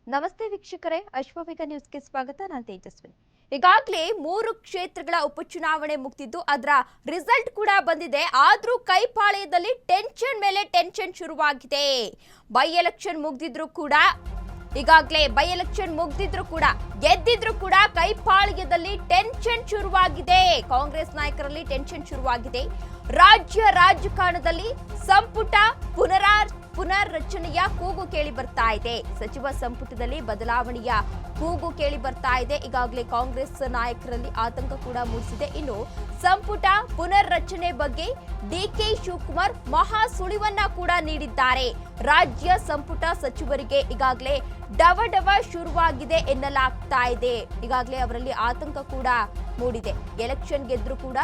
ನಮಸ್ತೆ ವೀಕ್ಷಕರೇ, ಅಶ್ವವೇಗ ನ್ಯೂಸ್ಗೆ ಸ್ವಾಗತ. ನಾನು ತೇಜಸ್ವಿನಿ. ಈಗಾಗಲೇ 3 ಕ್ಷೇತ್ರಗಳ ಉಪಚುನಾವಣೆ ಮುಗಿದಿದ್ದು ಅದರ ರಿಸಲ್ಟ್ ಕೂಡ ಬಂದಿದೆ. ಆದ್ರೂ ಕೈಪಾಳ್ಯದಲ್ಲಿ ಟೆನ್ಷನ್ ಮೇಲೆ ಟೆನ್ಷನ್ ಶುರುವಾಗಿದೆ. ಬೈ ಎಲೆಕ್ಷನ್ ಮುಗಿದಿದ್ರು ಕೂಡ ಗೆದ್ದಿದ್ರು ಕೂಡ ಕೈಪಾಳ್ಯದಲ್ಲಿ ಟೆನ್ಷನ್ ಶುರುವಾಗಿದೆ. ಕಾಂಗ್ರೆಸ್ ನಾಯಕರಲ್ಲಿ ಟೆನ್ಷನ್ ಶುರುವಾಗಿದೆ. ರಾಜ್ಯ ರಾಜಕಾರಣದಲ್ಲಿ ಸಂಪುಟ ಪುನರ್ರಚನೆಯ ಕೂಗು ಕೇಳಿ ಬರ್ತಾ ಇದೆ. ಸಚಿವ ಸಂಪುಟದಲ್ಲಿ ಬದಲಾವಣೆಯ ಕೂಗು ಕೇಳಿ ಬರ್ತಾ ಇದೆ. ಈಗಾಗಲೇ ಕಾಂಗ್ರೆಸ್ ನಾಯಕರಲ್ಲಿ ಆತಂಕ ಕೂಡ ಮೂಡಿಸಿದೆ. ಇನ್ನು ಸಂಪುಟ ಪುನರ್ರಚನೆ ಬಗ್ಗೆ ಡಿಕೆ ಶಿವಕುಮಾರ್ ಮಹಾ ಸುಳಿವನ್ನ ಕೂಡ ನೀಡಿದ್ದಾರೆ. ರಾಜ್ಯ ಸಂಪುಟ ಸಚಿವರಿಗೆ ಈಗಾಗಲೇ ಡವಡವ ಶುರುವಾಗಿದೆ ಎನ್ನಲಾಗ್ತಾ ಇದೆ. ಈಗಾಗಲೇ ಅವರಲ್ಲಿ ಆತಂಕ ಕೂಡ ಮೂಡಿದೆ. ಎಲೆಕ್ಷನ್ ಗೆದ್ರು ಕೂಡ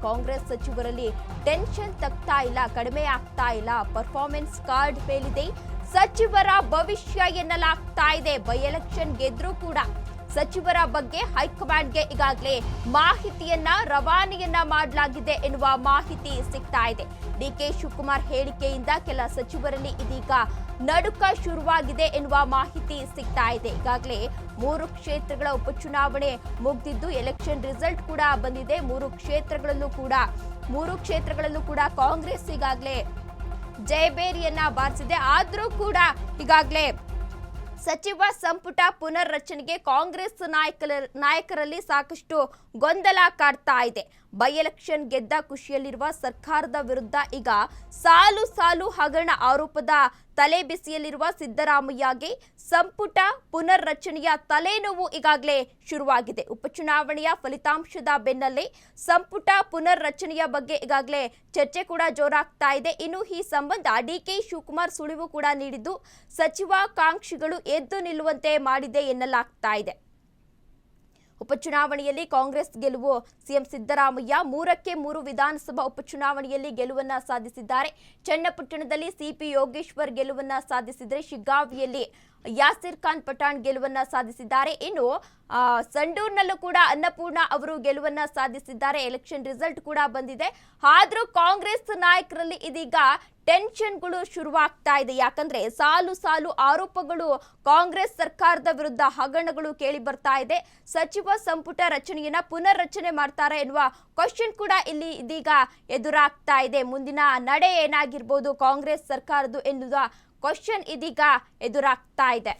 ಕಾಂಗ್ರೆಸ್ ಸಚಿವರಲ್ಲಿ ಟೆನ್ಷನ್ ತಗ್ತಾ ಇಲ್ಲ, ಕಡಿಮೆ ಆಗ್ತಾ ಇಲ್ಲ. ಪರ್ಫಾರ್ಮೆನ್ಸ್ ಕಾರ್ಡ್ ಮೇಲಿದೆ ಸಚಿವರ ಭವಿಷ್ಯ ಎನ್ನಲಾಗ್ತಾ ಇದೆ. ಬೈ ಎಲೆಕ್ಷನ್ ಗೆದ್ರು ಕೂಡ ಸಚಿವರ ಬಗ್ಗೆ ಹೈಕಮಾಂಡ್ಗೆ ಈಗಾಗಲೇ ಮಾಹಿತಿಯನ್ನ ರವಾನೆಯನ್ನ ಮಾಡಲಾಗಿದೆ ಎನ್ನುವ ಮಾಹಿತಿ ಸಿಗ್ತಾ ಇದೆ. ಡಿಕೆ ಶಿವಕುಮಾರ್ ಹೇಳಿಕೆಯಿಂದ ಕೆಲ ಸಚಿವರಲ್ಲಿ ಇದೀಗ ನಡುಕ ಶುರುವಾಗಿದೆ ಎನ್ನುವ ಮಾಹಿತಿ ಸಿಗ್ತಾ ಇದೆ. ಈಗಾಗಲೇ 3 ಕ್ಷೇತ್ರಗಳ ಉಪಚುನಾವಣೆ ಮುಗಿದಿದ್ದು ಎಲೆಕ್ಷನ್ ರಿಸಲ್ಟ್ ಕೂಡ ಬಂದಿದೆ. 3 ಕ್ಷೇತ್ರಗಳಲ್ಲೂ ಕೂಡ ಕಾಂಗ್ರೆಸ್ ಈಗಾಗಲೇ ಜಯಬೇರಿಯನ್ನ ಬಾರಿಸಿದೆ. ಆದ್ರೂ ಕೂಡ ಈಗಾಗಲೇ ಸಚಿವ ಸಂಪುಟ ಪುನರ್ರಚನೆಗೆ ಕಾಂಗ್ರೆಸ್ ನಾಯಕರಲ್ಲಿ ಸಾಕಷ್ಟು ಗೊಂದಲ ಕಾಡ್ತಾ ಇದೆ. ಬೈ ಎಲೆಕ್ಷನ್ ಗೆದ್ದ ಖುಷಿಯಲ್ಲಿರುವ ಸರ್ಕಾರದ ವಿರುದ್ಧ ಈಗ ಸಾಲು ಹಗರಣ ಆರೋಪದ ತಲೆಬಿಸಿಯಲ್ಲಿರುವ ಸಿದ್ದರಾಮಯ್ಯಗೆ ಸಂಪುಟ ಪುನರ್ರಚನೆಯ ತಲೆನೋವು ಈಗಾಗಲೇ ಶುರುವಾಗಿದೆ. ಉಪಚುನಾವಣೆಯ ಫಲಿತಾಂಶದ ಬೆನ್ನಲ್ಲೇ ಸಂಪುಟ ಪುನರ್ರಚನೆಯ ಬಗ್ಗೆ ಈಗಾಗಲೇ ಚರ್ಚೆ ಕೂಡ ಜೋರಾಗ್ತಾ ಇದೆ. ಇನ್ನು ಈ ಸಂಬಂಧ ಡಿಕೆ ಶಿವಕುಮಾರ್ ಸುಳಿವು ಕೂಡ ನೀಡಿದ್ದು ಸಚಿವಾಕಾಂಕ್ಷಿಗಳು ಎದ್ದು ನಿಲ್ಲುವಂತೆ ಮಾಡಿದೆ ಎನ್ನಲಾಗ್ತಾ ಇದೆ. ಉಪಚುನಾವಣೆಯಲ್ಲಿ ಕಾಂಗ್ರೆಸ್ ಗೆಲುವು. ಸಿಎಂ ಸಿದ್ದರಾಮಯ್ಯ 3ಕ್ಕೆ 3 ವಿಧಾನಸಭಾ ಉಪಚುನಾವಣೆಯಲ್ಲಿ ಗೆಲುವನ್ನ ಸಾಧಿಸಿದ್ದಾರೆ. ಚನ್ನಪಟ್ಟಣದಲ್ಲಿ ಸಿಪಿ ಯೋಗೇಶ್ವರ್ ಗೆಲುವನ್ನ ಸಾಧಿಸಿದರೆ ಶಿಗ್ಗಾವಿಯಲ್ಲಿ ಯಾಸಿರ್ ಖಾನ್ ಪಠಾಣ್ ಗೆಲುವನ್ನ ಸಾಧಿಸಿದ್ದಾರೆ. ಇನ್ನು ಸಂಡೂರಿನಲ್ಲೂ ಕೂಡ ಅನ್ನಪೂರ್ಣ ಅವರು ಗೆಲುವನ್ನ ಸಾಧಿಸಿದ್ದಾರೆ. ಎಲೆಕ್ಷನ್ ರಿಸಲ್ಟ್ ಕೂಡ ಬಂದಿದೆ. ಆದ್ರೂ ಕಾಂಗ್ರೆಸ್ ನಾಯಕರಲ್ಲಿ ಇದೀಗ ಟೆನ್ಷನ್ಗಳು ಶುರುವಾಗ್ತಾ ಇದೆ. ಯಾಕಂದ್ರೆ ಸಾಲು ಆರೋಪಗಳು ಕಾಂಗ್ರೆಸ್ ಸರ್ಕಾರದ ವಿರುದ್ಧ ಹಗರಣಗಳು ಕೇಳಿ ಬರ್ತಾ ಇದೆ. ಸಚಿವ ಸಂಪುಟ ರಚನೆಯನ್ನ ಪುನರ್ರಚನೆ ಮಾಡ್ತಾರೆ ಎನ್ನುವ ಕ್ವಶನ್ ಕೂಡ ಇಲ್ಲಿ ಇದೀಗ ಎದುರಾಗ್ತಾ ಇದೆ. ಮುಂದಿನ ನಡೆ ಏನಾಗಿರ್ಬೋದು ಕಾಂಗ್ರೆಸ್ ಸರ್ಕಾರದ್ದು ಎನ್ನುವ ಕ್ವಶನ್ ಇದೀಗ ಎದುರಾಗ್ತಾ ಇದೆ.